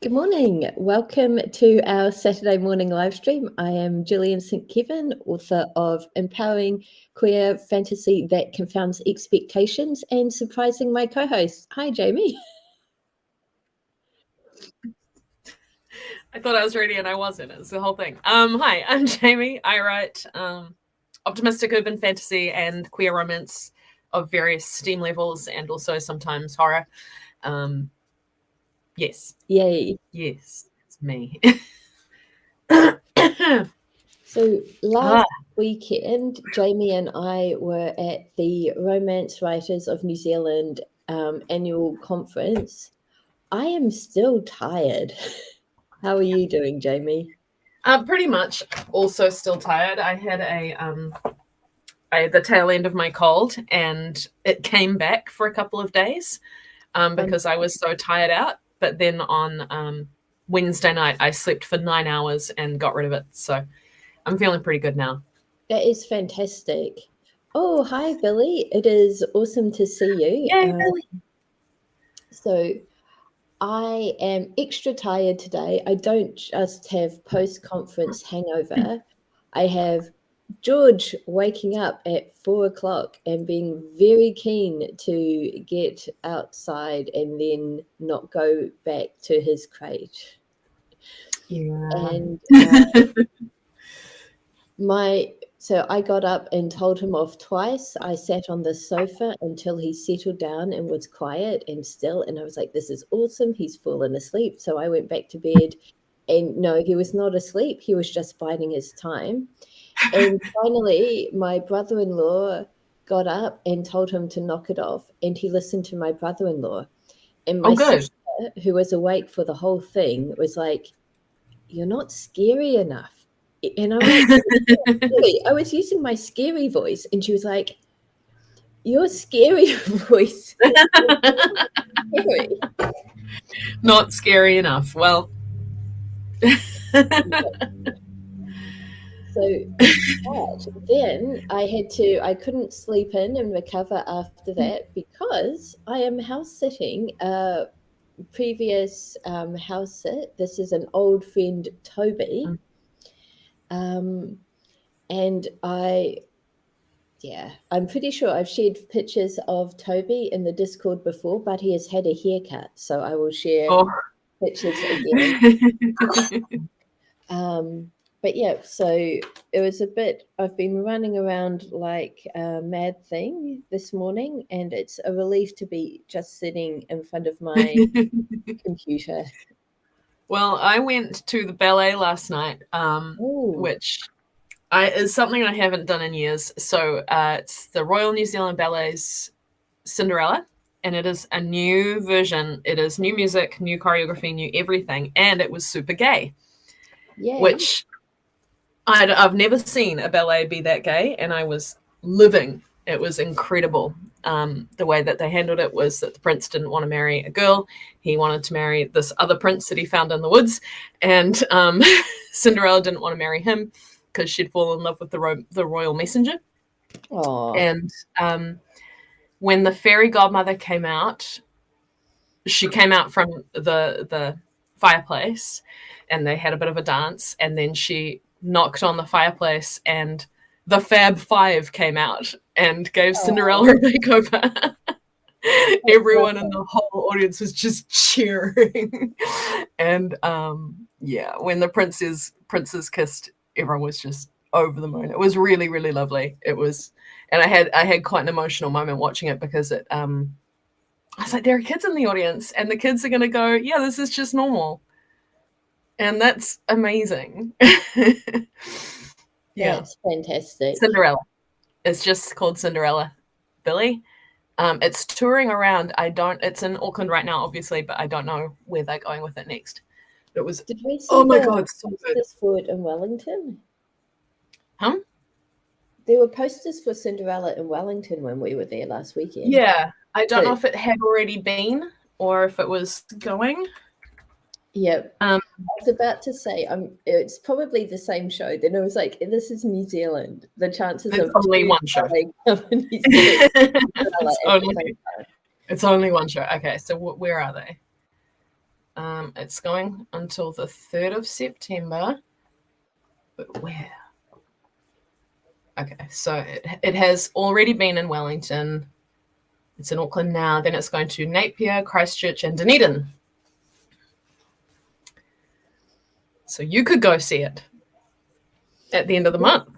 Good morning. Welcome to our Saturday morning live stream. I am Gillian St. Kevin, author of Empowering Queer Fantasy That Confounds Expectations and surprising my co-host. Hi, Jamie. I thought I was ready and I wasn't. It's the whole thing. Hi, I'm Jamie. I write optimistic urban fantasy and queer romance of various STEAM levels and also sometimes horror. Yes. Yay. Yes, it's me. So last weekend, Jamie and I were at the Romance Writers of New Zealand annual conference. I am still tired. How are you doing, Jamie? Pretty much also still tired. I had the tail end of my cold and it came back for a couple of days because I was so tired out. But then on Wednesday night, I slept for 9 hours and got rid of it. So I'm feeling pretty good now. That is fantastic. Oh, hi, Billy. It is awesome to see you. Yay, Billy. So I am extra tired today. I don't just have post-conference hangover. I have George waking up at 4 o'clock and being very keen to get outside and then not go back to his crate. Yeah. And so I got up and told him off twice. I sat on the sofa until he settled down and was quiet and still. And I was like, this is awesome. He's fallen asleep. So I went back to bed. And no, he was not asleep. He was just biding his time. And finally, my brother-in-law got up and told him to knock it off. And he listened to my brother-in-law. And my sister, who was awake for the whole thing, was like, you're not scary enough. And I'm like, really? I was using my scary voice. And she was like, your scary voice is scary. Not scary enough. Well. So then I couldn't sleep in and recover after that because I am house sitting a previous house sit. This is an old friend, Toby. And I'm pretty sure I've shared pictures of Toby in the Discord before, but he has had a haircut, so I will share pictures again. But yeah, so it was I've been running around like a mad thing this morning, and it's a relief to be just sitting in front of my computer. Well, I went to the ballet last night, which is something I haven't done in years. So it's the Royal New Zealand Ballet's Cinderella, and it is a new version. It is new music, new choreography, new everything, and it was super gay. Yay. Which I've never seen a ballet be that gay, and I was living. It was incredible. The way that they handled it was that the prince didn't want to marry a girl. He wanted to marry this other prince that he found in the woods. And Cinderella didn't want to marry him because she'd fallen in love with the royal messenger. Aww. And when the fairy godmother came out, she came out from the fireplace and they had a bit of a dance. And then she knocked on the fireplace and the Fab Five came out and gave Cinderella a makeover. Everyone in the whole audience was just cheering. And when the princes kissed, everyone was just over the moon. It was really, really lovely. It was, and I had quite an emotional moment watching it because I was like, there are kids in the audience and the kids are going to go, yeah, this is just normal. And that's amazing. Yeah, it's fantastic. Cinderella. It's just called Cinderella, Billy. It's touring around. It's in Auckland right now, obviously, but I don't know where they're going with it next. It was. Did we see oh my god, so good. For it in Wellington? Huh? There were posters for Cinderella in Wellington when we were there last weekend. Yeah, I don't know if it had already been or if it was going. Yep. I was about to say, it's probably the same show. Then I was like, this is New Zealand. The chances of only one show. It's only one show. Okay, so where are they? It's going until the 3rd of September. But where? Okay, so it has already been in Wellington. It's in Auckland now. Then it's going to Napier, Christchurch, and Dunedin. So you could go see it at the end of the month.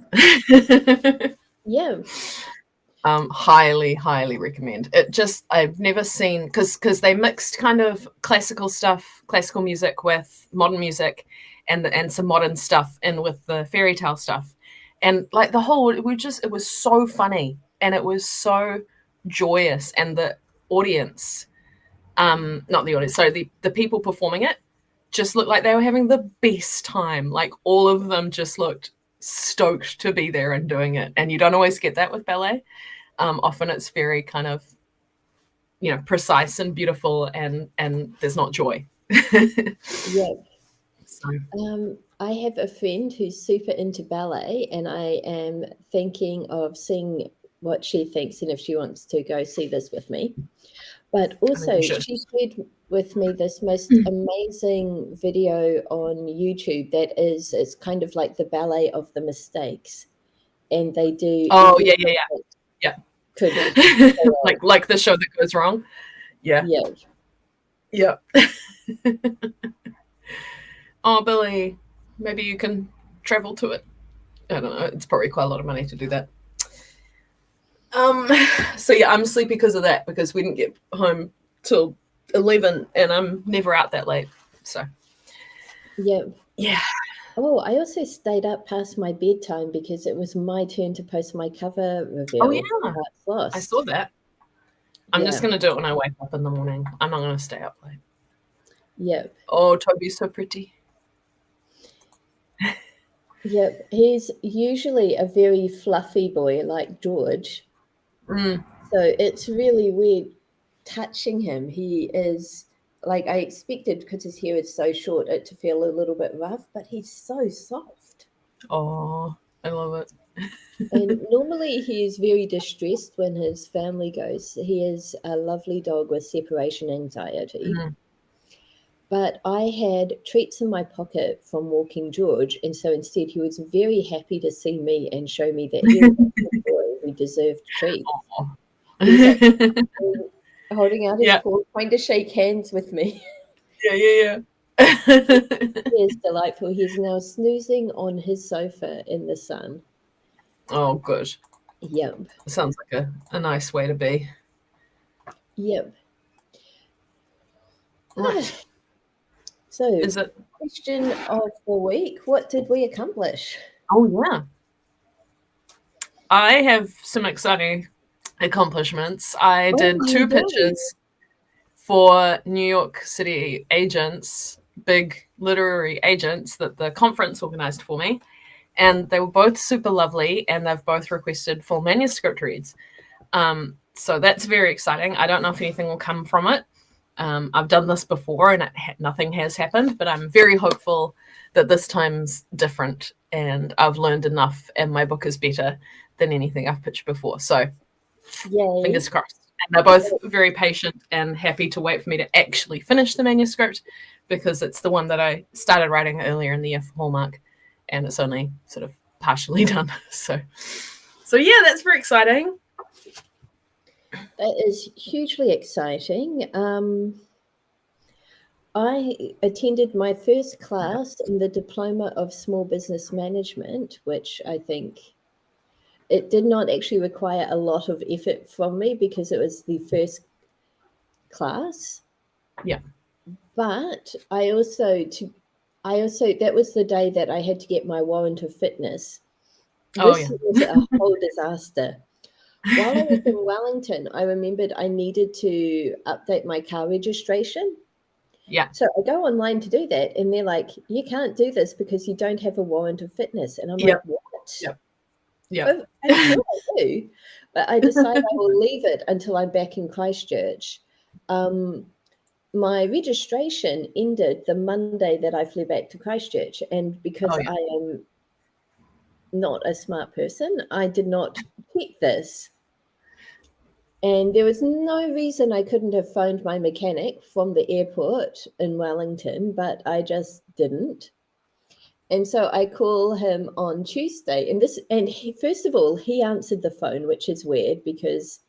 Yeah. Highly, highly recommend it. I've never seen, because they mixed kind of classical stuff, classical music with modern music, and some modern stuff in with the fairy tale stuff, and like it was so funny and it was so joyous, and the audience, not the audience, sorry, the people performing it just looked like they were having the best time. Like all of them just looked stoked to be there and doing it, and you don't always get that with ballet. Often it's very kind of, precise and beautiful, and there's not joy. Yeah. So. I have a friend who's super into ballet, and I am thinking of seeing what she thinks and if she wants to go see this with me. But also, she shared with me this most amazing video on YouTube it's kind of like the ballet of the mistakes. And they do... Oh, yeah. Could like the show that goes wrong. Yeah. Oh, Billy, maybe you can travel to it. I don't know. It's probably quite a lot of money to do that. So yeah, I'm sleepy because of that, because we didn't get home till 11, and I'm never out that late. So yeah. Oh, I also stayed up past my bedtime because it was my turn to post my cover reveal. Oh yeah, I saw that. I'm just gonna do it when I wake up in the morning. I'm not gonna stay up late. Yep. Oh, Toby's so pretty. Yep, he's usually a very fluffy boy like George. So it's really weird touching him. He is, like, I expected, because his hair is so short, it to feel a little bit rough, but he's so soft. Oh, I love it. And normally he is very distressed when his family goes. He is a lovely dog with separation anxiety. But I had treats in my pocket from walking George, and so instead he was very happy to see me and show me that he was a boy who deserved treats. Like, holding out his paw, trying to shake hands with me. Yeah. He is delightful. He's now snoozing on his sofa in the sun. Oh, good. Yep. Sounds like a nice way to be. Yep. Right. So, is it question of the week? What did we accomplish? Oh yeah, I have some exciting accomplishments. I did 2 pitches for New York City agents, big literary agents that the conference organized for me. And they were both super lovely, and they've both requested full manuscript reads. So that's very exciting. I don't know if anything will come from it. I've done this before and nothing has happened, but I'm very hopeful that this time's different, and I've learned enough and my book is better than anything I've pitched before. So yay. Fingers crossed. And they're both very patient and happy to wait for me to actually finish the manuscript, because it's the one that I started writing earlier in the year for Hallmark, and it's only sort of partially done. So yeah, that's very exciting. That is hugely exciting. I attended my first class in the Diploma of Small Business Management, which I think it did not actually require a lot of effort from me because it was the first class. Yeah. But I also, that was the day that I had to get my warrant of fitness. This was a whole disaster. While I was in Wellington, I remembered I needed to update my car registration. Yeah. So I go online to do that, and they're like, you can't do this because you don't have a warrant of fitness. And I'm like, what? Yeah. Oh, I'm sure I do. But I decided I will leave it until I'm back in Christchurch. My registration ended the Monday that I flew back to Christchurch. And because I am not a smart person, I did not check this. And there was no reason I couldn't have phoned my mechanic from the airport in Wellington, but I just didn't. And so I call him on Tuesday, and he, first of all, he answered the phone, which is weird because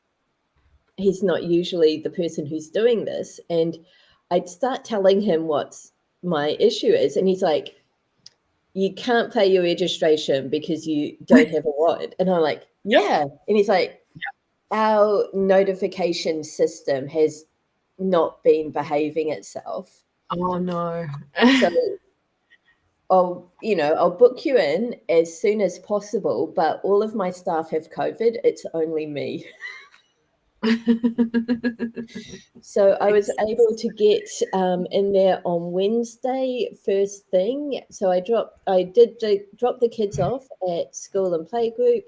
he's not usually the person who's doing this. And I'd start telling him what my issue is, and he's like, "You can't pay your registration because you don't have a warrant." And I'm like, "Yeah." And he's like, "Our notification system has not been behaving itself. Oh no. So I'll book you in as soon as possible, but all of my staff have COVID. It's only me." So I was able to get in there on Wednesday first thing. So I drop the kids off at school and playgroup,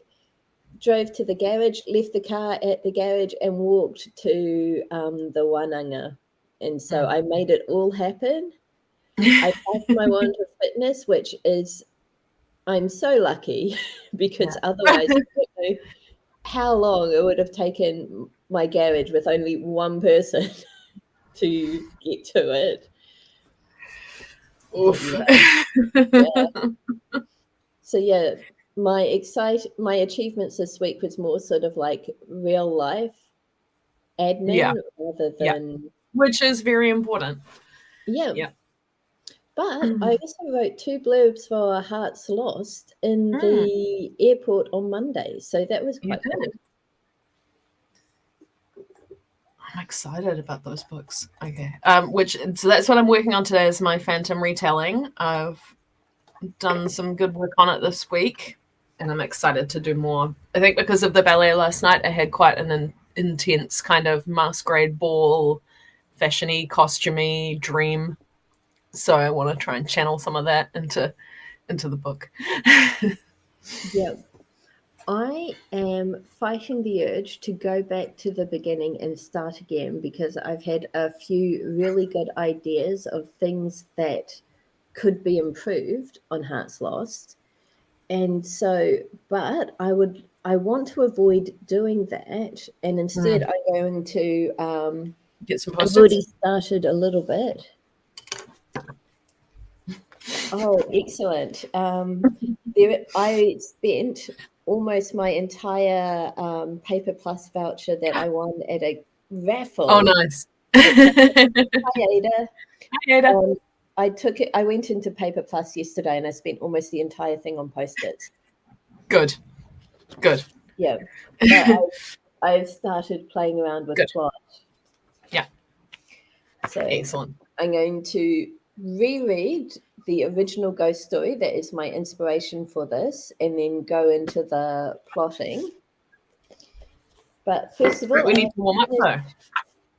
drove to the garage, left the car at the garage, and walked to the Wananga. And so I made it all happen. I passed my wand of fitness, which is, I'm so lucky because otherwise I don't know how long it would have taken my garage with only one person to get to it. Oof. So yeah, my achievements this week was more sort of like real life admin rather than, which is very important. Yeah. But I also wrote 2 blurbs for Hearts Lost in the airport on Monday, so that was quite cool. I'm excited about those books. Okay. So that's what I'm working on today is my Phantom retelling. I've done some good work on it this week, and I'm excited to do more. I think because of the ballet last night, I had quite an intense kind of masquerade ball, fashiony, costumey dream. So I want to try and channel some of that into the book. Yeah. I am fighting the urge to go back to the beginning and start again because I've had a few really good ideas of things that could be improved on Hearts Lost. And so, but I want to avoid doing that. And instead I'm going to get some I've post-its. already started a little bit. Oh, excellent. I spent almost my entire Paper Plus voucher that I won at a raffle. Oh, nice. Hi, Ada. Hi, Ada. I went into Paper Plus yesterday and I spent almost the entire thing on post-its. Good. Yeah. But I've started playing around with plot. Yeah. So excellent. I'm going to reread the original ghost story that is my inspiration for this and then go into the plotting. But first of all, we need to warm up though.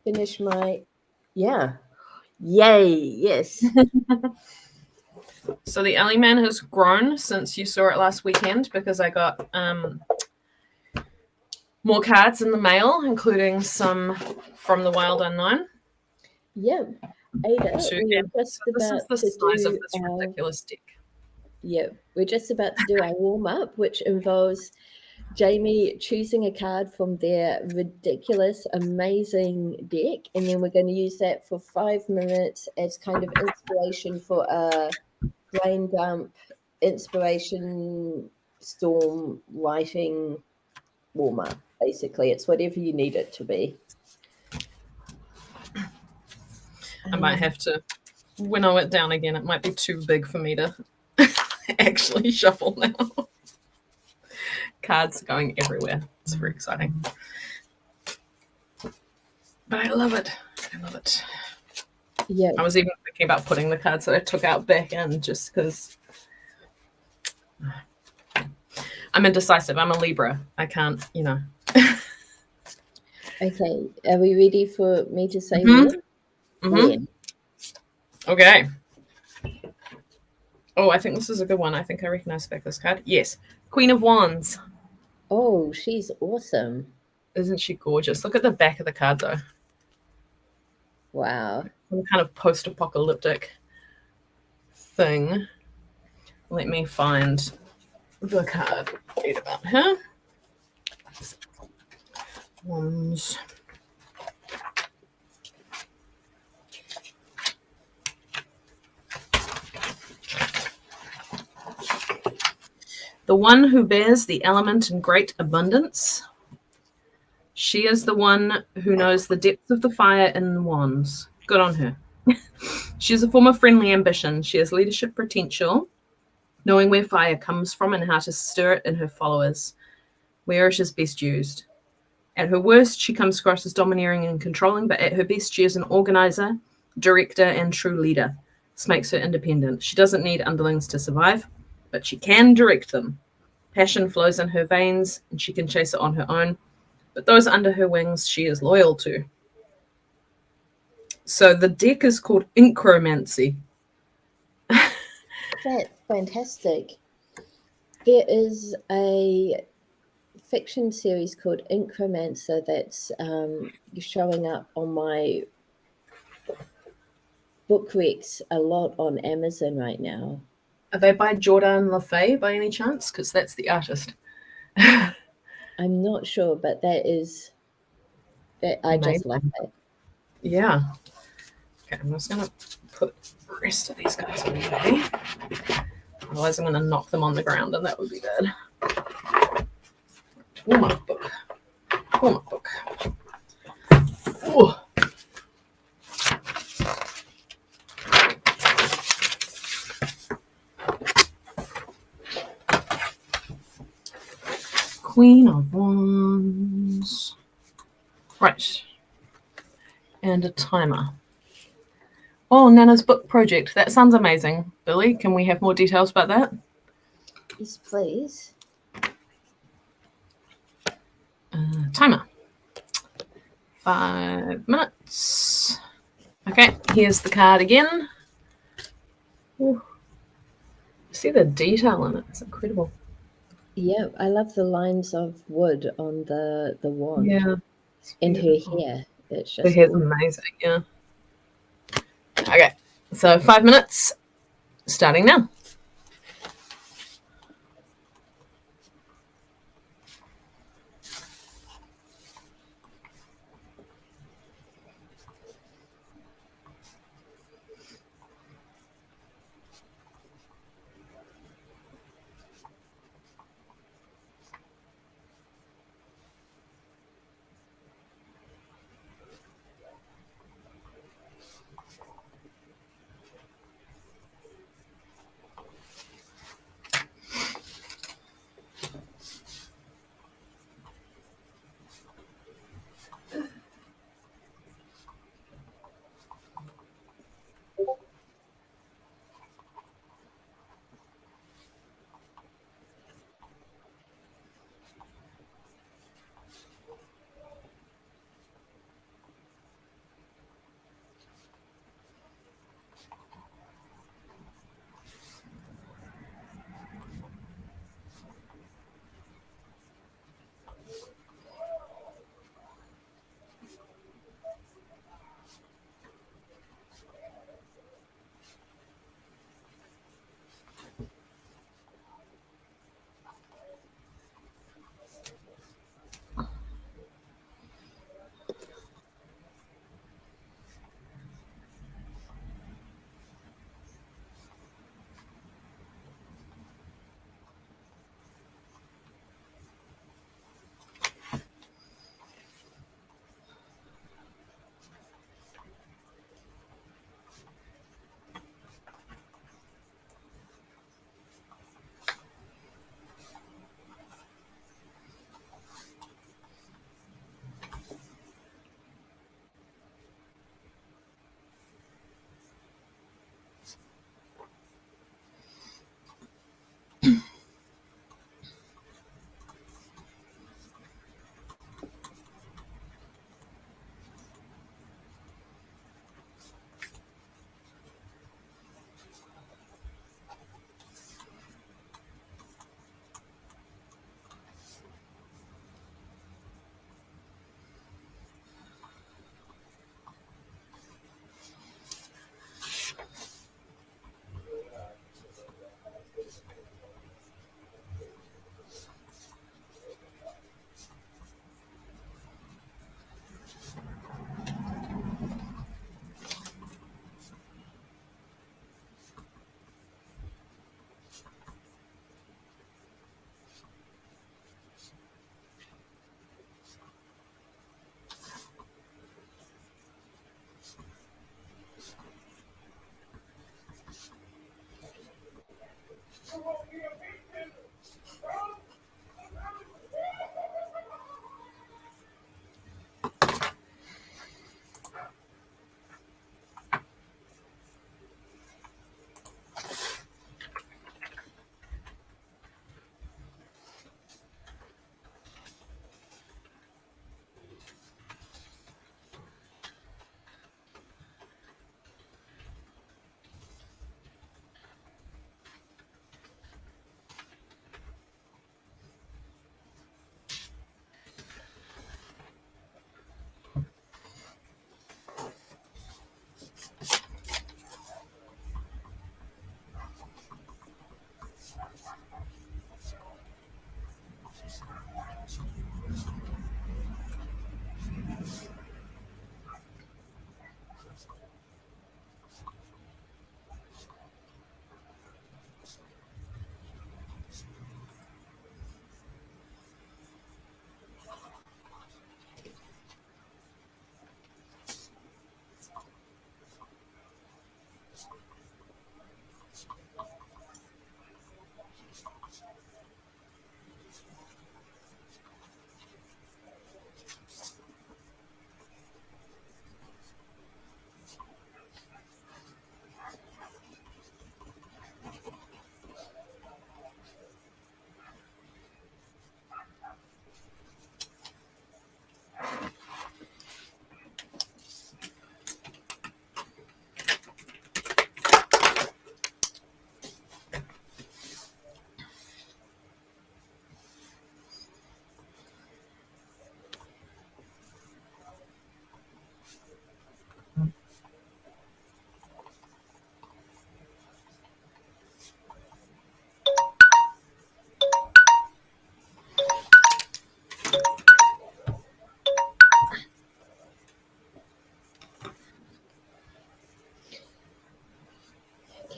Finish my Yay, yes. So the Alley Man has grown since you saw it last weekend because I got more cards in the mail, including some from the Wild Unknown. Yeah. Ada, we're just about this is the size to of this ridiculous deck. Yeah, we're just about to do our warm-up, which involves Jamie choosing a card from their ridiculous, amazing deck, and then we're going to use that for 5 minutes as kind of inspiration for a brain dump, inspiration storm writing warm-up. Basically, it's whatever you need it to be. I might have to winnow it down again. It might be too big for me to actually shuffle now. Cards going everywhere. It's very exciting. But I love it. Yeah. I was even thinking about putting the cards that I took out back in just because I'm indecisive. I'm a Libra. I can't, Okay. Are we ready for me to say when? When? Okay. Oh, I think this is a good one. I think I recognize this card. Yes. Queen of Wands. Oh, she's awesome. Isn't she gorgeous? Look at the back of the card, though. Wow. Some kind of post-apocalyptic thing. Let me find the card. Read about her. Wands. The one who bears the element in great abundance. She is the one who knows the depths of the fire in wands. Good on her. She is a form of friendly ambition. She has leadership potential, knowing where fire comes from and how to stir it in her followers, where it is best used. At her worst, she comes across as domineering and controlling, but at her best, she is an organizer, director, and true leader. This makes her independent. She doesn't need underlings to survive, but she can direct them. Passion flows in her veins, and she can chase it on her own, but those under her wings she is loyal to. So the deck is called Incromancy. That's fantastic. There is a fiction series called Incromancer that's showing up on my book recs a lot on Amazon right now. Are they by Jordan LaFay by any chance? Because that's the artist. I'm not sure, but that I just love it. Yeah. Okay, I'm just gonna put the rest of these guys away. Otherwise, I'm gonna knock them on the ground, and that would be bad. Oh my book. Oh my book. Oh. Queen of Wands. Right. And a timer. Oh, Nana's book project. That sounds amazing. Billy, can we have more details about that? Yes, please. Timer. 5 minutes. Okay, here's the card again. Ooh. See the detail in it. It's incredible. Yeah, I love the lines of wood on the wand. Yeah. And her hair. It's just Her hair's amazing, yeah. Okay, so 5 minutes, starting now.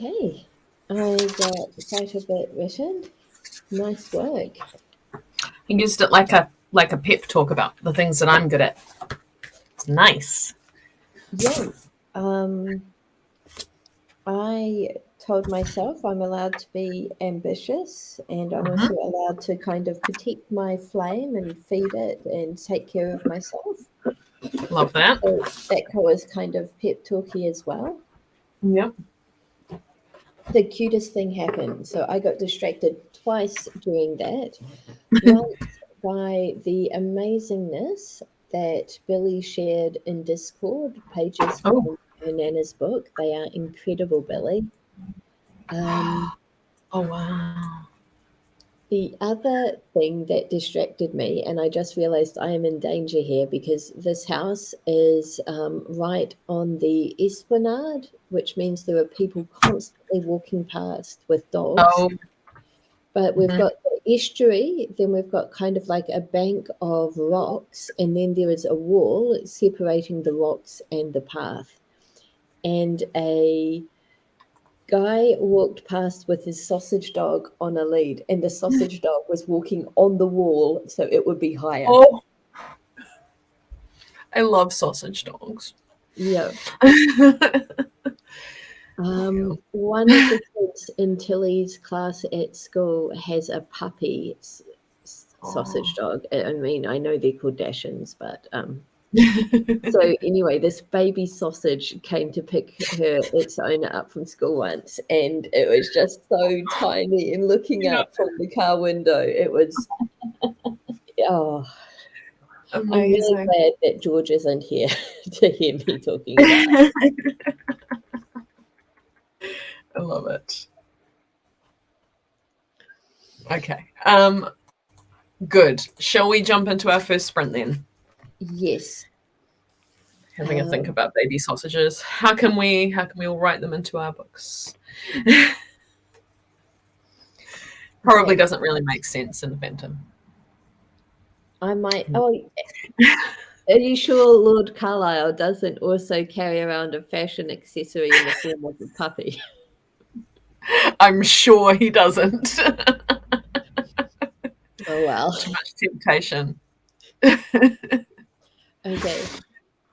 Okay, I got quite a bit written. Nice work. I used it like a pep talk about the things that I'm good at. It's nice. Yeah. I told myself I'm allowed to be ambitious and I'm also allowed to kind of protect my flame and feed it and take care of myself. Love that. So that was kind of pep talky as well. Yep. The cutest thing happened. So I got distracted twice doing that. Once by the amazingness that Billy shared in Discord, pages Oh, from my Nana's book. They are incredible, Billy. Um, oh wow. the other thing that distracted me, and I just realized I am in danger here because this house is right on the esplanade, which means there are people constantly walking past with dogs. Oh, But we've mhm. got the estuary, then we've got kind of like a bank of rocks, and then there is a wall separating the rocks and the path. And a guy walked past with his sausage dog on a lead, and the sausage dog was walking on the wall so it would be higher. Oh, I love sausage dogs. Yeah. Cute. One of the kids in Tilly's class at school has a puppy sausage Oh. dog. I mean, I know they're called Dachshunds, but so anyway, this baby sausage came to pick its owner up from school once, and it was just so tiny. And looking Yeah, out from the car window, it was oh. I'm really amazing. glad that George isn't here to hear me talking about. I love it. Okay. Good. Shall we jump into our first sprint then? Yes. Having a think about baby sausages. How can we all write them into our books? Probably Okay. doesn't really make sense in the Bantam. I might. Oh, are you sure Lord Carlisle doesn't also carry around a fashion accessory in the form of a puppy? I'm sure he doesn't. Oh well. Too much temptation. Okay.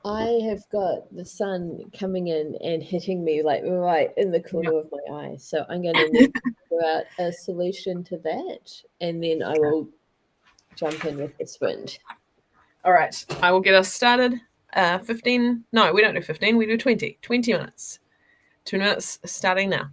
I have got the sun coming in and hitting me like right in the Yep. corner of my eye. So I'm going to need to figure out a solution to that, and then I will jump in with the sprint. All right. I will get us started. 15. No, we don't do 15. We do 20. 20 minutes. 2 minutes starting now.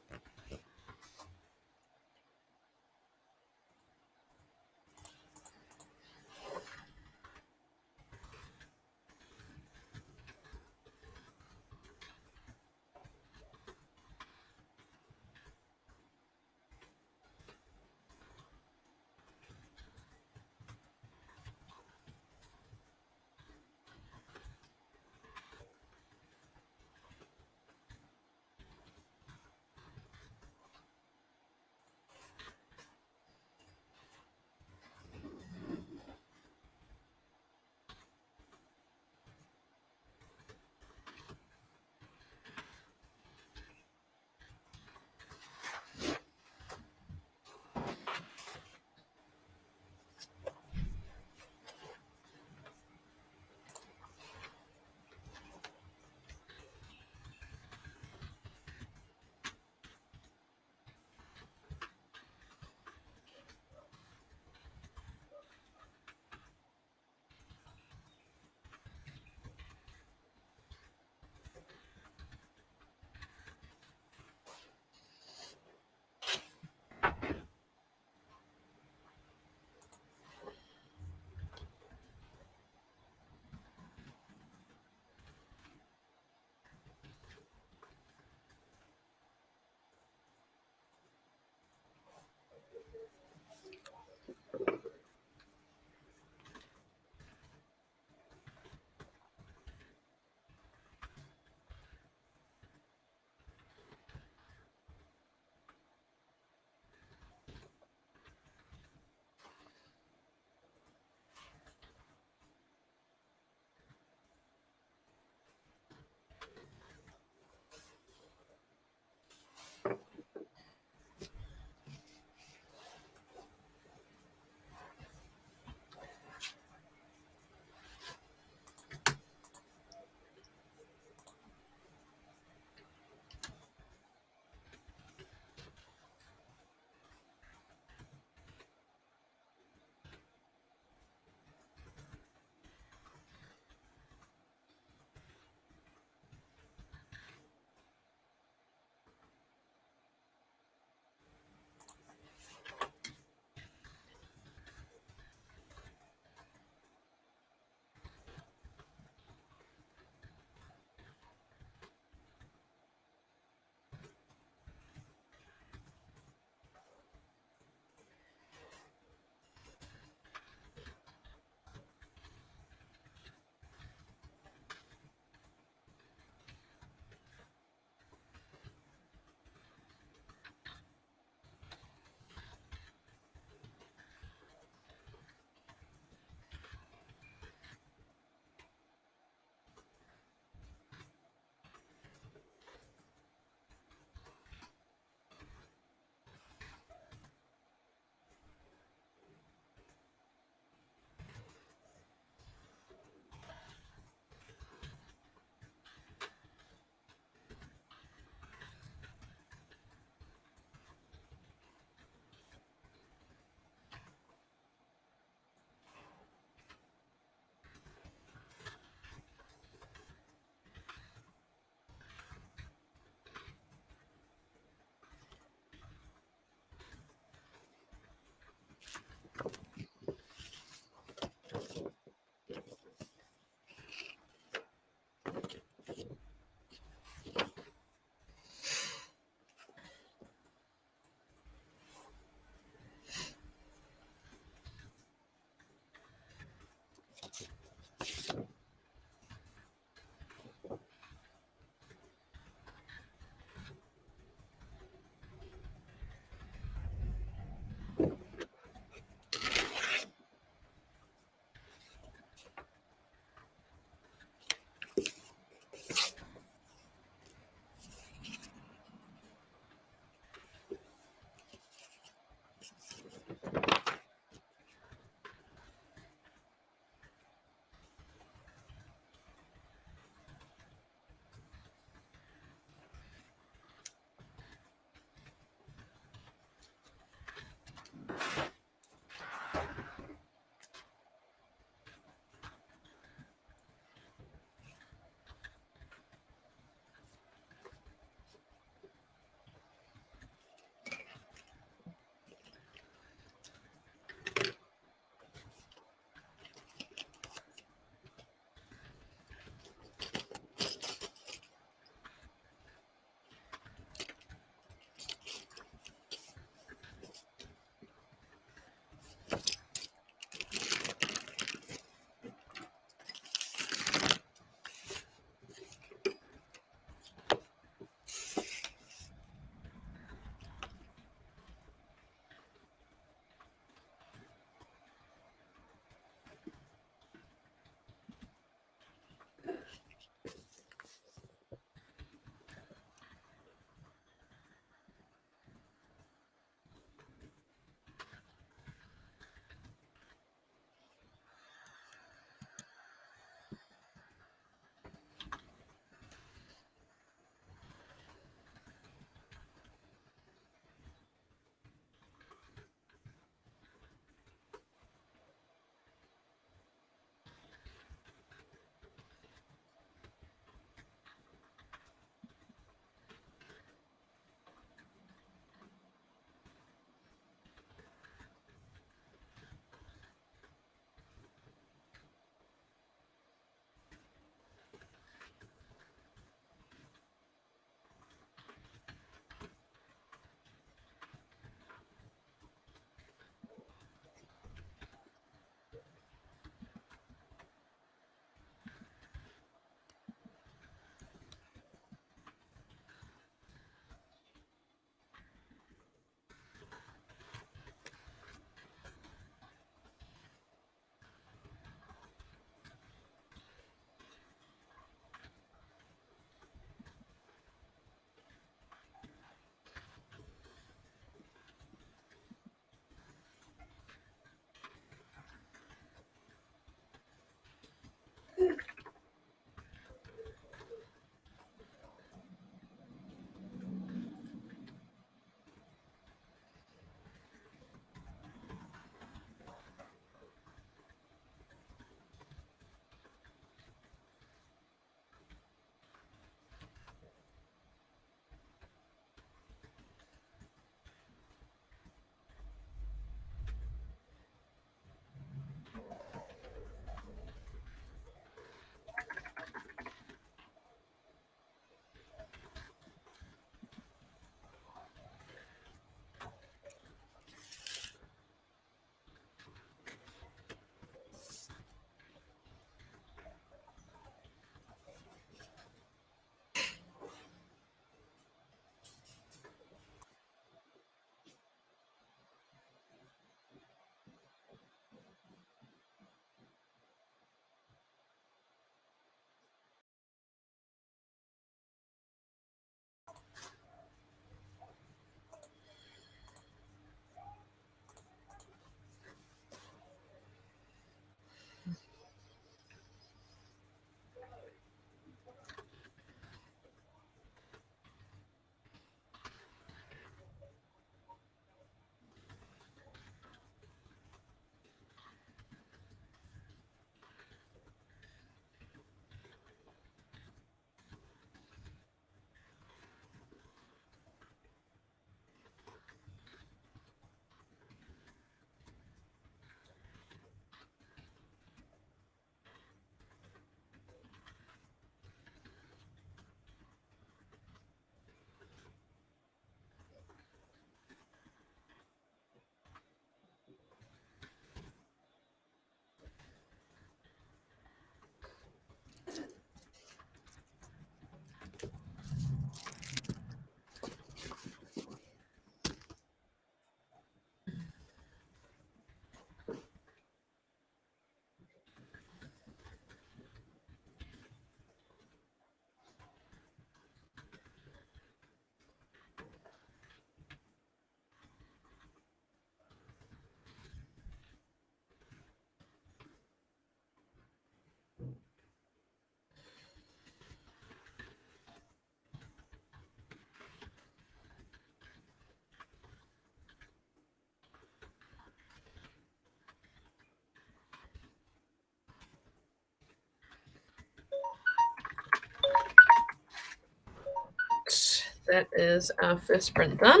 that is our first sprint done.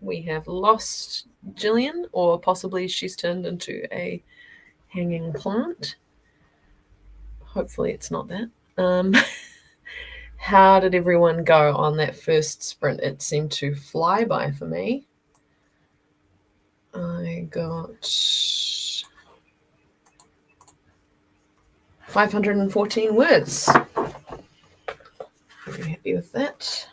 We have lost Gillian, or possibly she's turned into a hanging plant. Hopefully it's not that. How did everyone go on that first sprint? It seemed to fly by for me. I got 514 words. Very happy with that.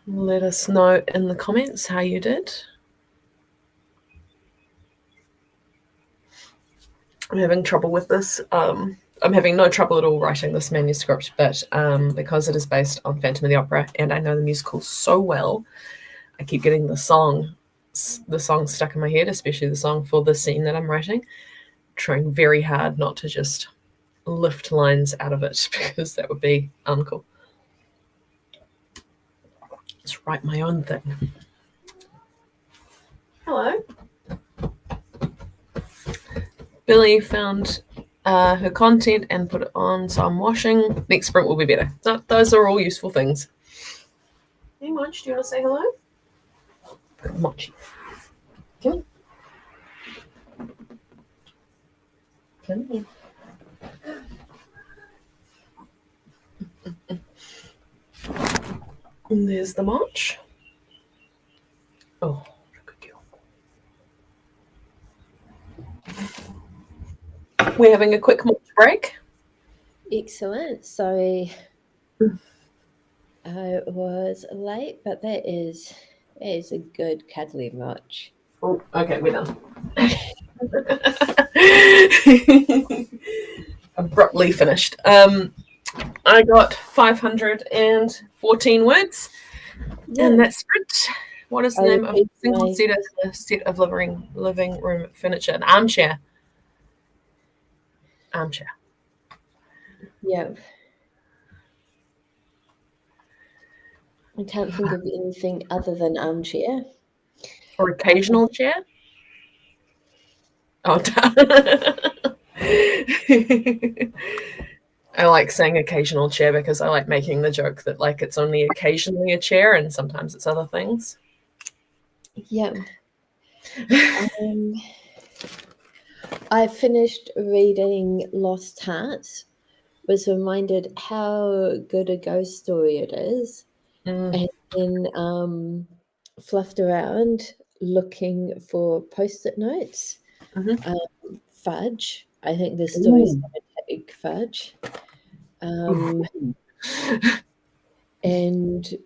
Let us know in the comments how you did. I'm having trouble with this. I'm having no trouble at all writing this manuscript, but because it is based on Phantom of the Opera and I know the musical so well, I keep getting the song stuck in my head, especially the song for the scene that I'm writing. Trying very hard not to just lift lines out of it because that would be uncool. Just write my own thing. Hello. Billy found her content and put it on, so I'm washing. Next sprint will be better. So those are all useful things. Hey, Munch, do you want to say hello? Munch. Come here. And there's the Munch. Oh, good girl. We're having a quick Munch break. Excellent. Sorry I was late, but that is a good cuddly Munch. Oh, okay, we're done. Abruptly finished. I got 514 words, and that's it. What is the name of a single set of living room furniture? An armchair. Armchair. Yeah. I can't think of anything other than armchair. Or occasional chair. Oh, I like saying occasional chair because I like making the joke that like it's only occasionally a chair and sometimes it's other things. Yeah. I finished reading Lost Hearts, was reminded how good a ghost story it is, and then fluffed around looking for post-it notes. Fudge. I think the story's going to take fudge. And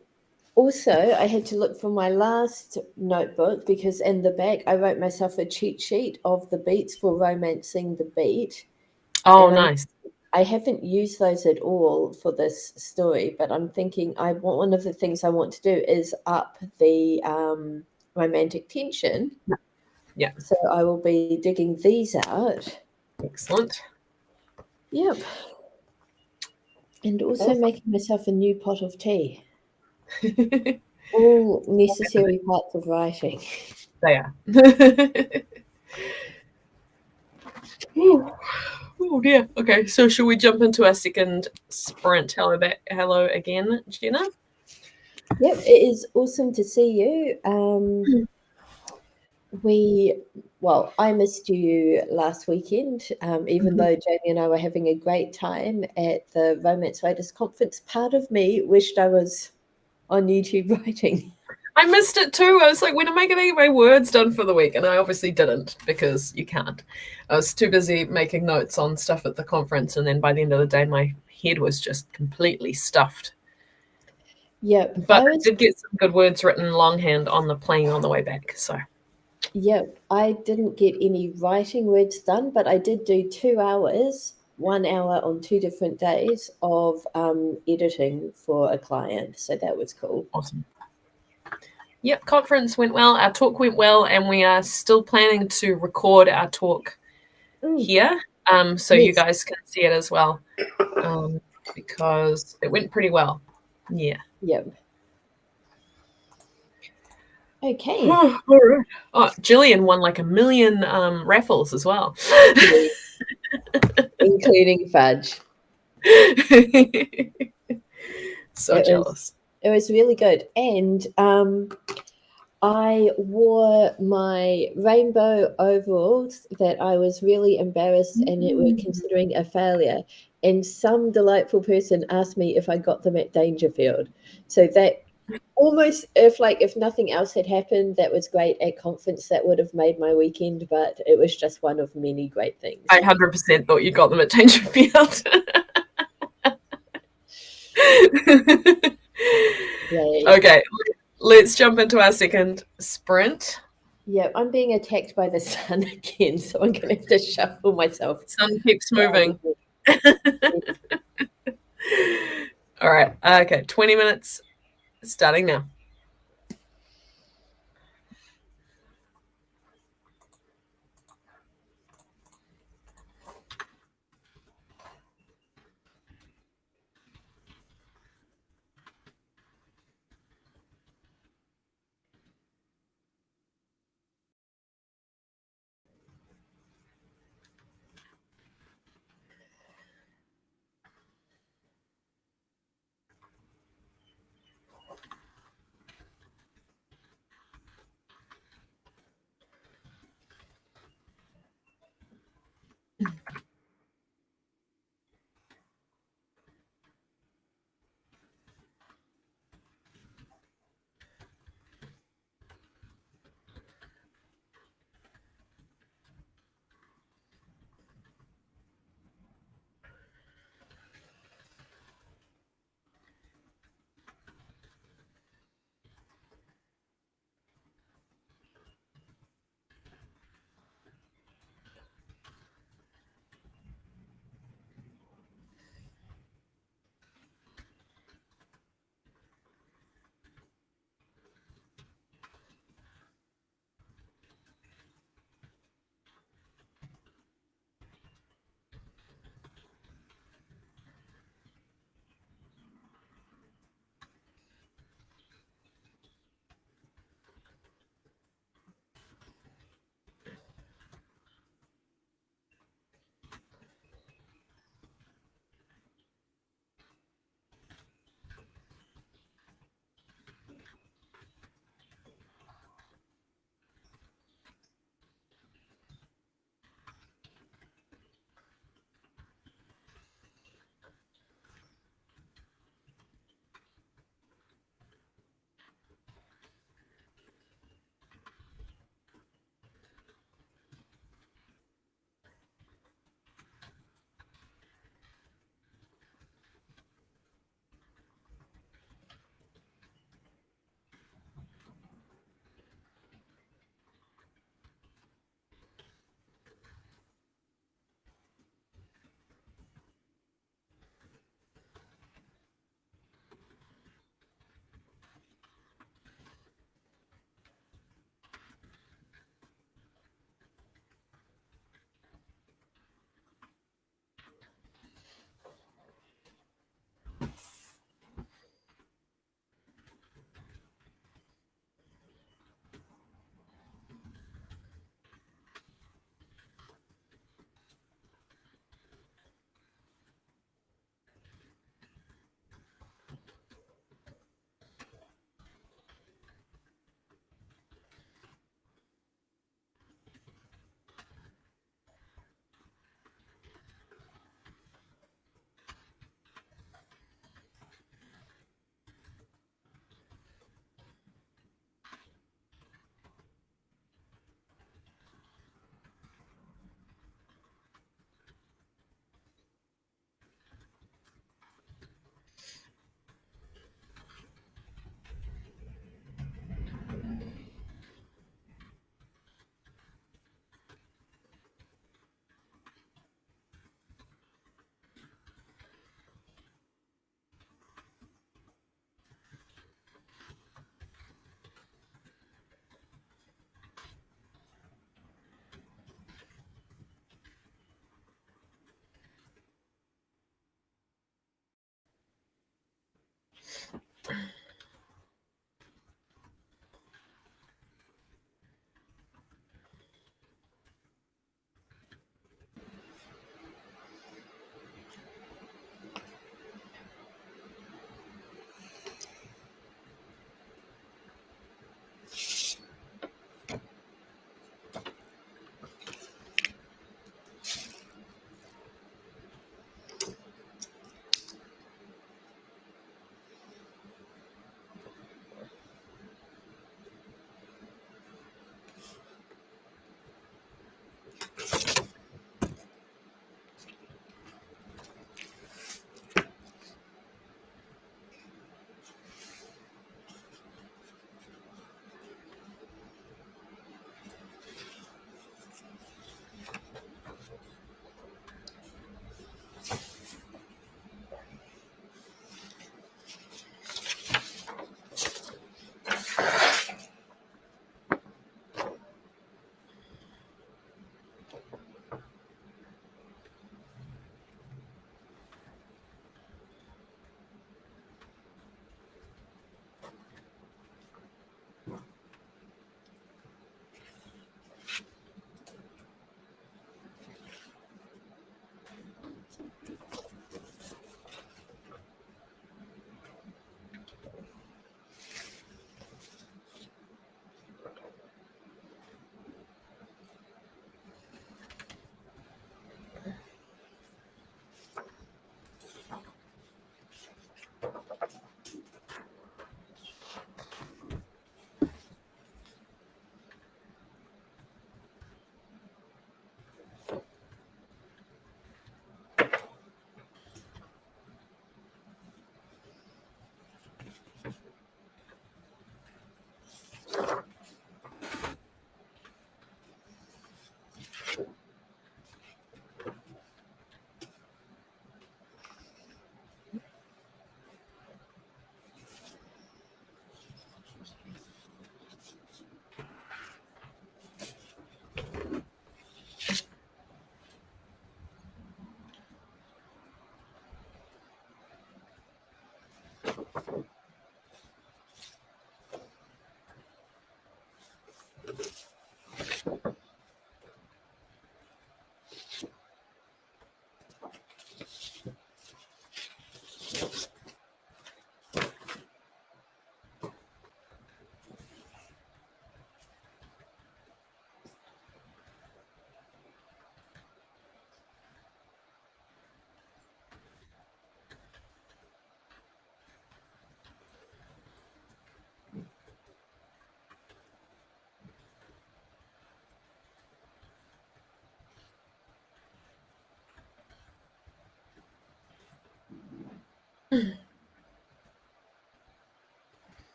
also, I had to look for my last notebook because in the back I wrote myself a cheat sheet of the beats for romancing the beat. Oh, nice. I haven't used those at all for this story, but I'm thinking one of the things I want to do is up the romantic tension. Yeah. So I will be digging these out. Excellent. Yep. And also making myself a new pot of tea. All necessary parts of writing. They are. Oh dear. Okay, so should we jump into our second sprint? Hello again, Jenna. Yep, it is awesome to see you. I missed you last weekend, even though Jamie and I were having a great time at the Romance Writers Conference. Part of me wished I was on YouTube writing. I missed it too. I was like, when am I going to get my words done for the week? And I obviously didn't because you can't. I was too busy making notes on stuff at the conference. And then by the end of the day, my head was just completely stuffed. Yeah. But I did get some good words written longhand on the plane on the way back. So. Yeah, I didn't get any writing words done, but I did do 2 hours, 1 hour on 2 different days of editing for a client. So that was cool. Awesome. Yep, conference went well. Our talk went well, and we are still planning to record our talk here, so you guys can see it as well, because it went pretty well. Yeah. Yep. Okay. Oh, all right. Oh, Gillian won like 1 million raffles as well. Including fudge. So It was jealous. it was really good, and I wore my rainbow overalls that I was really embarrassed and it were considering a failure. And some delightful person asked me if I got them at Dangerfield. So that almost, if nothing else had happened, that was great at conference. That would have made my weekend, but it was just one of many great things. I 100% thought you got them at Dangerfield. Yay. Okay, let's jump into our second sprint. Yeah, I'm being attacked by the sun again, so I'm going to have to shuffle myself. Sun keeps moving. All right. Okay, 20 minutes starting now.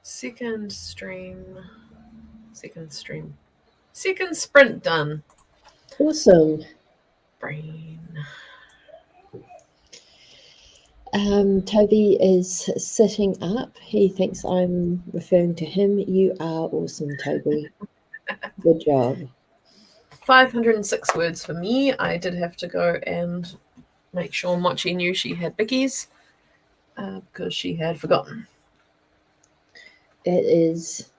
Second sprint done. Awesome. Brain. Toby is sitting up. He thinks I'm referring to him. You are awesome, Toby. Good job. 506 words for me. I did have to go and make sure Mochi knew she had bickies because she had forgotten. It is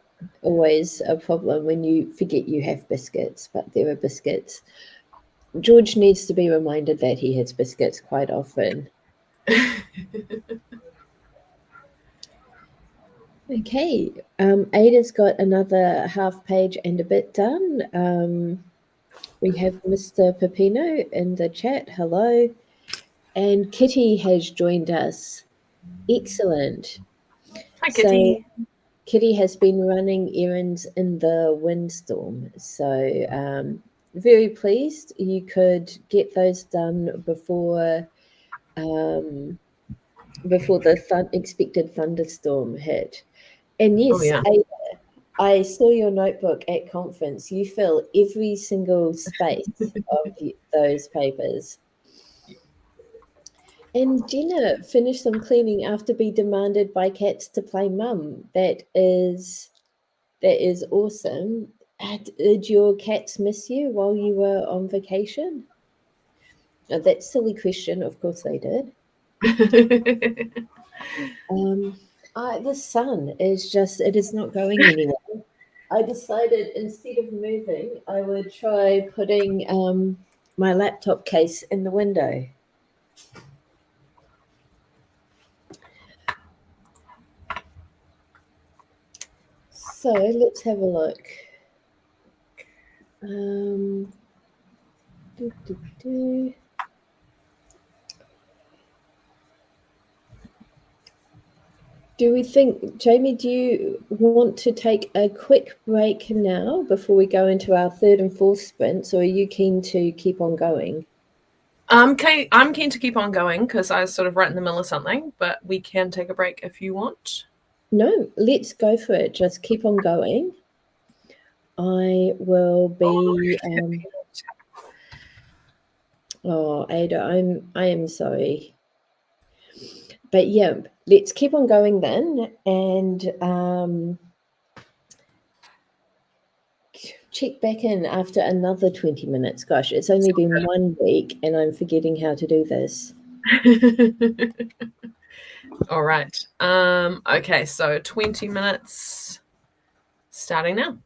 always a problem when you forget you have biscuits, but there are biscuits. George needs to be reminded that he has biscuits quite often. Okay, Ada's got another half page and a bit done. We have Mr. Peppino in the chat. Hello. And Kitty has joined us. Excellent. Hi, Kitty. So Kitty has been running errands in the windstorm. So very pleased you could get those done before the expected thunderstorm hit. And yes, Oh, yeah. Ada, I saw your notebook at conference. You fill every single space of those papers. And Jenna finished some cleaning after being demanded by cats to play mum. That is awesome. Did your cats miss you while you were on vacation? That's a silly question. Of course they did. The sun is it is not going anywhere. I decided instead of moving, I would try putting my laptop case in the window. So let's have a look. Do we think, Jamie, do you want to take a quick break now before we go into our third and fourth sprints, or are you keen to keep on going? I'm keen to keep on going because I was sort of right in the middle of something, but we can take a break if you want. No, let's go for it. Just keep on going. I will be. Oh, Ada, I am sorry. But yeah, let's keep on going then, and check back in after another 20 minutes. Gosh, it's only been 1 week, and I'm forgetting how to do this. All right. Okay, so 20 minutes starting now.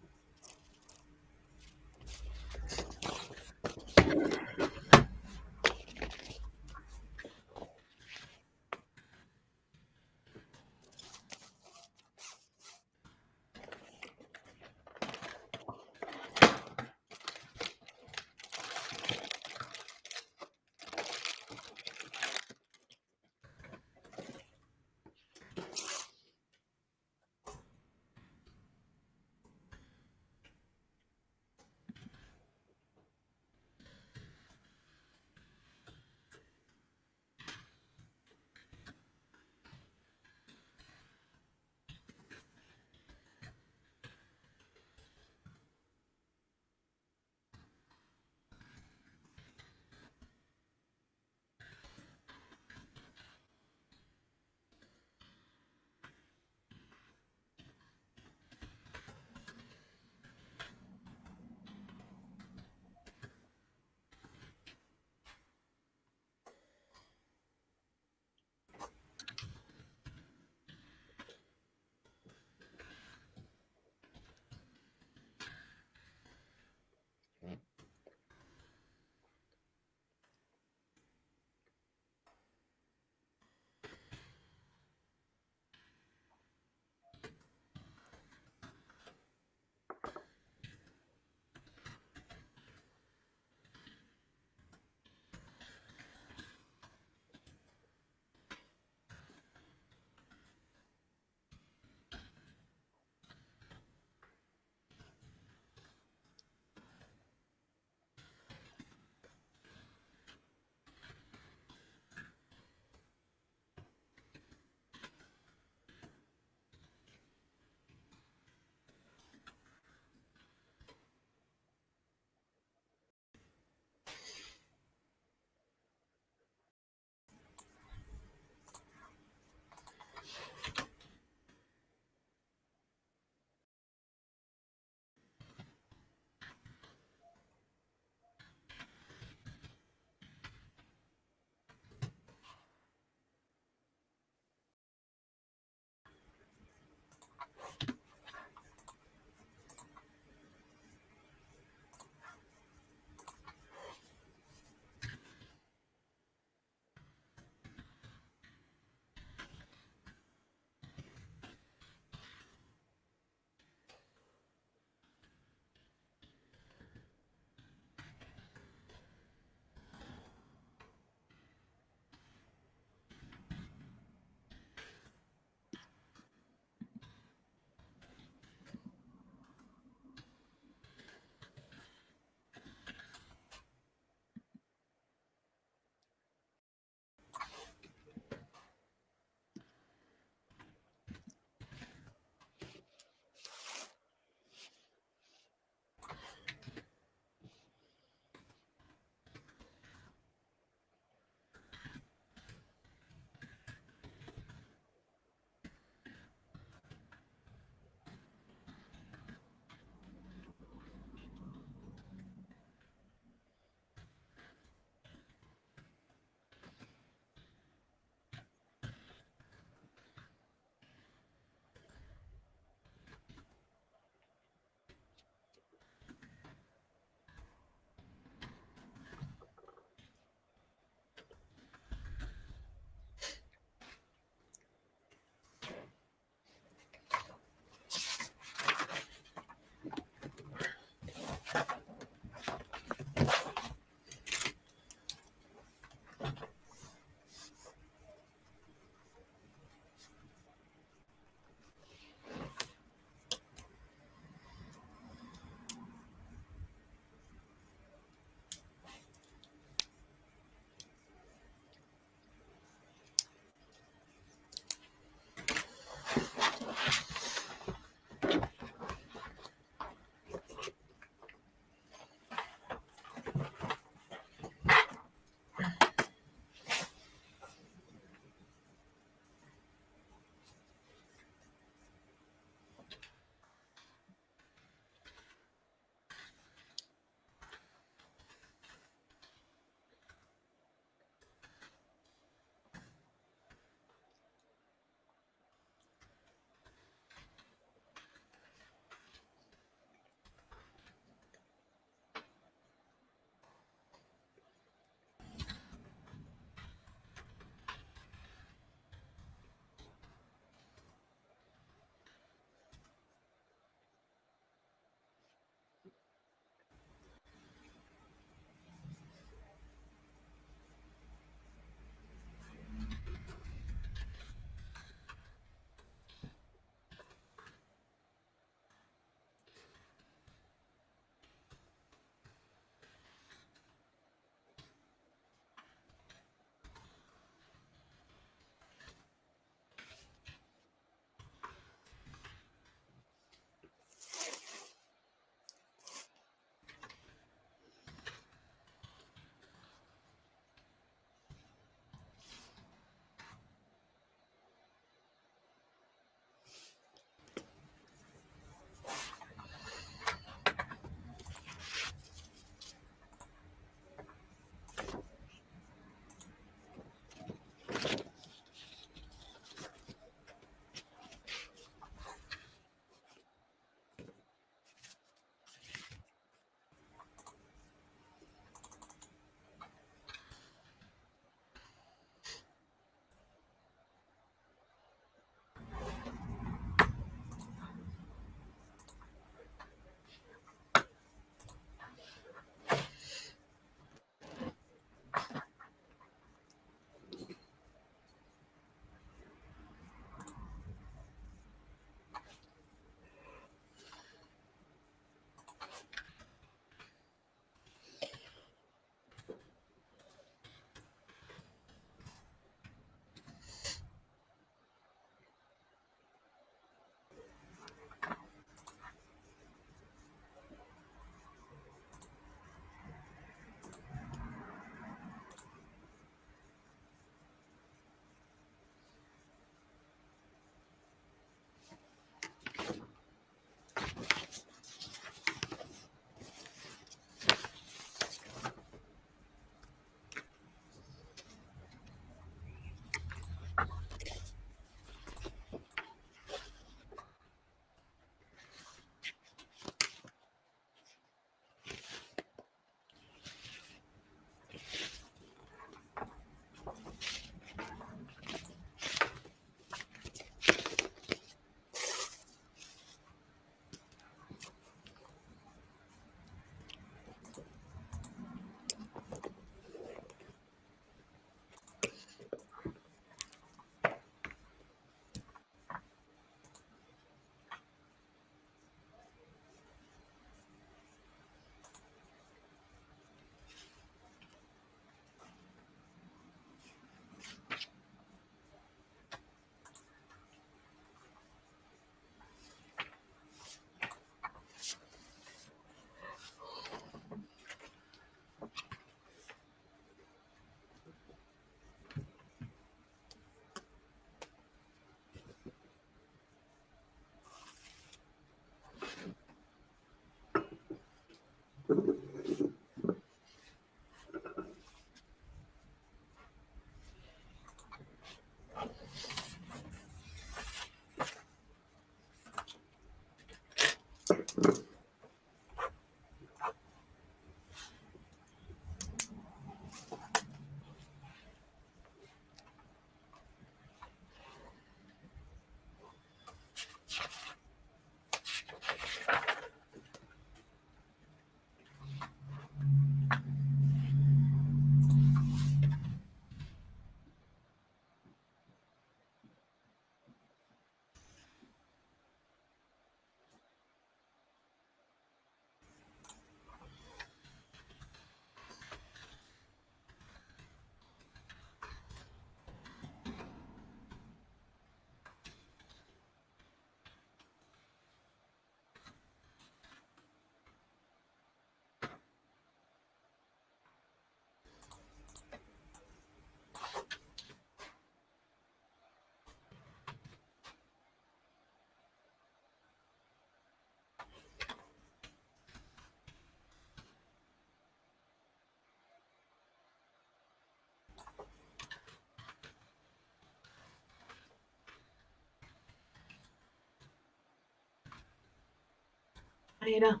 Ada.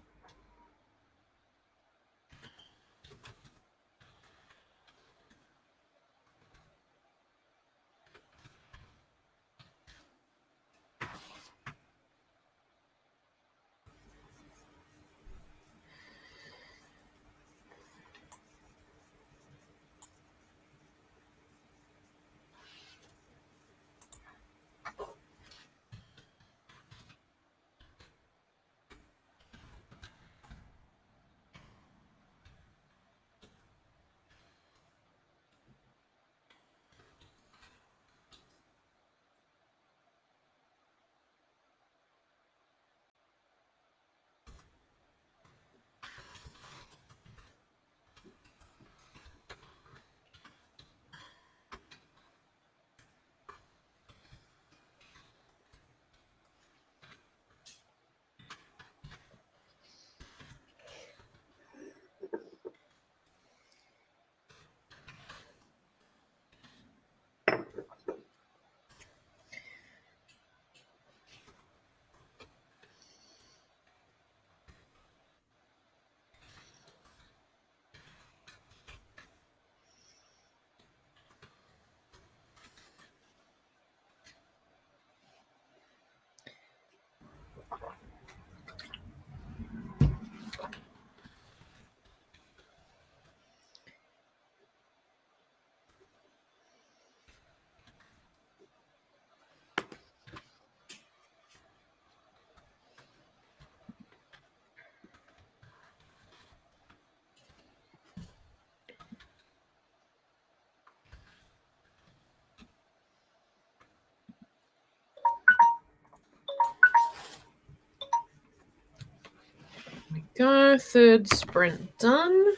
Go, third sprint done.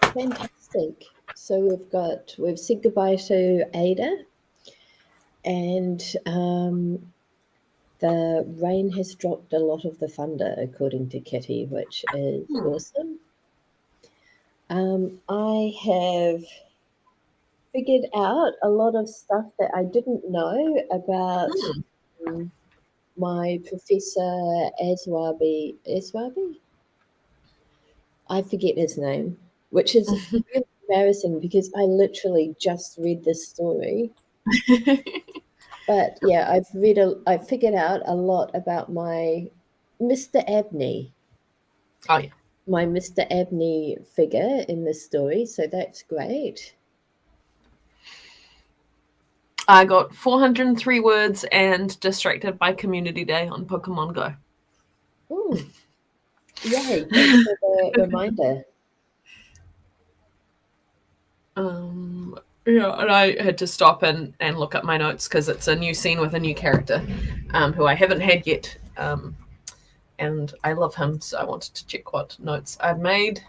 Fantastic. So we've said goodbye to Ada, and the rain has dropped a lot of the thunder, according to Kitty, which is awesome. I have figured out a lot of stuff that I didn't know about my Professor Aswabi. Aswabi? I forget his name, which is really embarrassing because I literally just read this story. But yeah, I've figured out a lot about my Mr. Abney. Oh, yeah. My Mr. Abney figure in this story, so that's great. I got 403 words and distracted by Community Day on Pokemon Go. Oh, yay! Thanks for the reminder. Yeah, and I had to stop and look up my notes because it's a new scene with a new character who I haven't had yet. And I love him, so I wanted to check what notes I'd made.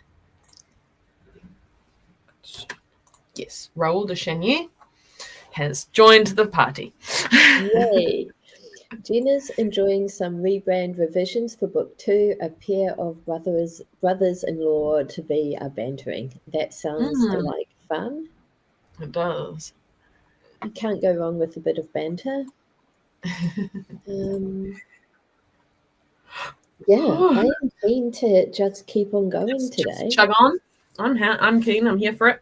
Yes, Raoul de Chenier has joined the party. Yay! Gina's enjoying some rebrand revisions for book 2, a pair of brothers-in-law to be a bantering. That sounds like fun. It does. You can't go wrong with a bit of banter. Yeah, I am keen to just keep on going Just today. chug on. I'm keen. I'm here for it.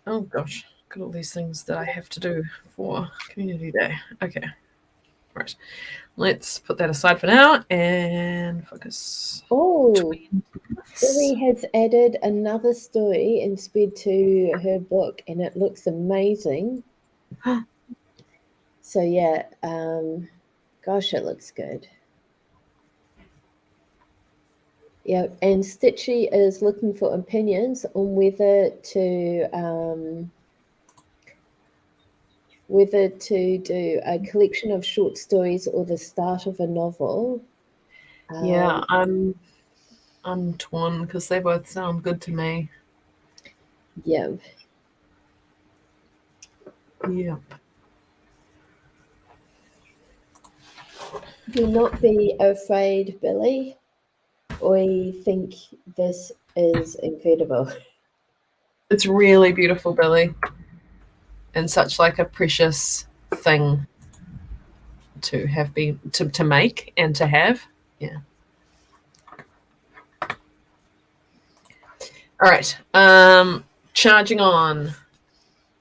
Oh gosh, got all these things that I have to do for Community Day. Okay, right. Let's put that aside for now and focus. Oh, Billy has added another story instead to her book, and it looks amazing. So yeah, gosh, it looks good. Yeah, and Stitchy is looking for opinions on whether to do a collection of short stories or the start of a novel. Yeah, I'm torn because they both sound good to me. Yeah. Yep. Do not be afraid, Billy. I think this is incredible. It's really beautiful, Billy, and such like a precious thing to have been to make and to have. Yeah. All right. Charging on.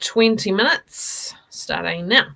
20 minutes starting now.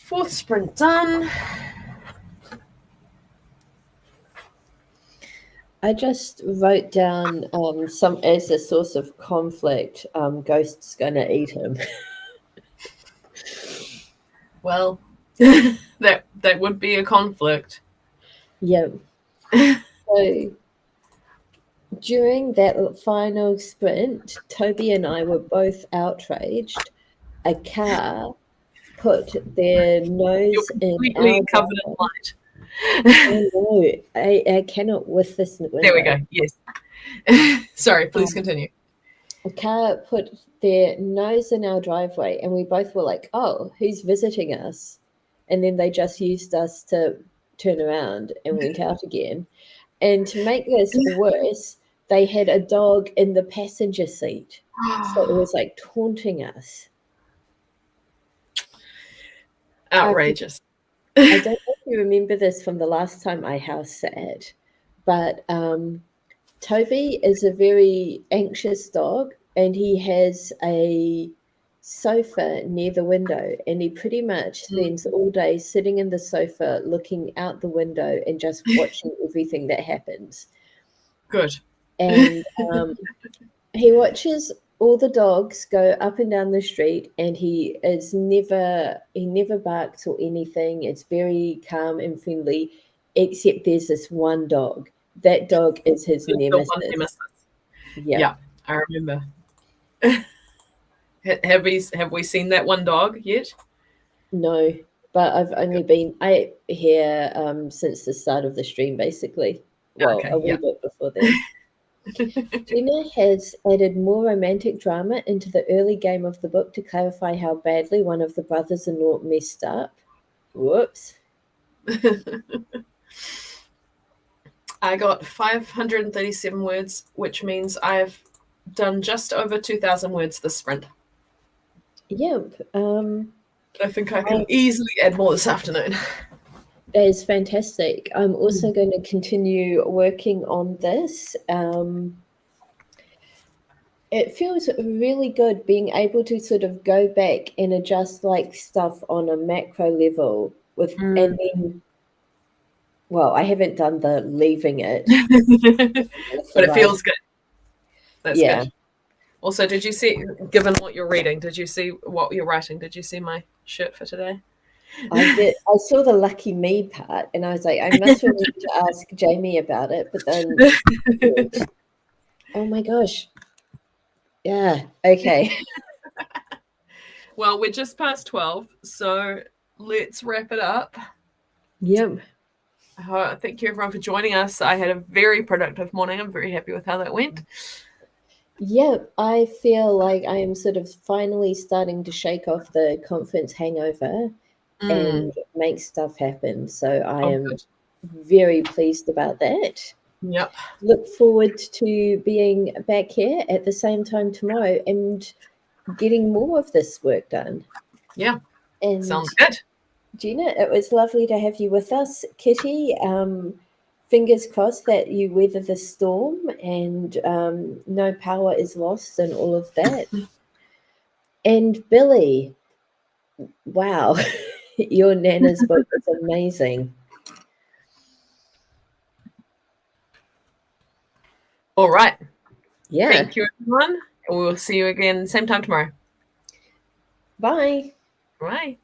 Fourth sprint done. I just wrote down some as a source of conflict. Ghost's gonna eat him. Well, that would be a conflict. Yeah. So during that final sprint, Toby and I were both outraged. A car put their You're nose in completely our covered in driveway. light. Oh no, I cannot with this window. There we go. Yes. Sorry, please continue. A car put their nose in our driveway, and we both were like, "Oh, who's visiting us?" And then they just used us to turn around and went out again. And to make this worse, they had a dog in the passenger seat, so it was like taunting us. Outrageous. I don't know if you remember this from the last time I house sat, but Toby is a very anxious dog, and he has a sofa near the window, and he pretty much spends all day sitting in the sofa looking out the window and just watching everything that happens. Good. And he watches all the dogs go up and down the street, and he never barks or anything. It's very calm and friendly, except there's this one dog. That dog is his The nemesis. one nemesis. Yeah, I remember. Have we seen that one dog yet? no, but I've only been here since the start of the stream, basically. Well, Okay, a wee bit before then. Gina has added more romantic drama into the early game of the book to clarify how badly one of the brothers-in-law messed up. Whoops. I got 537 words, which means I've done just over 2,000 words this sprint. Yep. I think I can easily add more this afternoon. That is fantastic. I'm also going to continue working on this. It feels really good being able to sort of go back and adjust like stuff on a macro level with, and then, well, I haven't done the leaving it. But it feels good. That's Yeah. good. Also, did you see, given what you're reading, did you see what you're writing? Did you see my shirt for today? I did. I saw the lucky me part, and I was like, I must remember to ask Jamie about it. But then, oh my gosh, yeah, okay. Well, we're just past 12, so let's wrap it up. Yep. Thank you everyone for joining us. I had a very productive morning. I'm very happy with how that went. Yeah, I feel like I am sort of finally starting to shake off the conference hangover and make stuff happen. So I am very pleased about that. Yep. Look forward to being back here at the same time tomorrow and getting more of this work done. Yeah. And sounds good. Gina, it was lovely to have you with us. Kitty, fingers crossed that you weather the storm and no power is lost and all of that. And Billy, wow, your Nana's book is amazing. All right. Yeah. Thank you, everyone. We'll see you again same time tomorrow. Bye. Bye.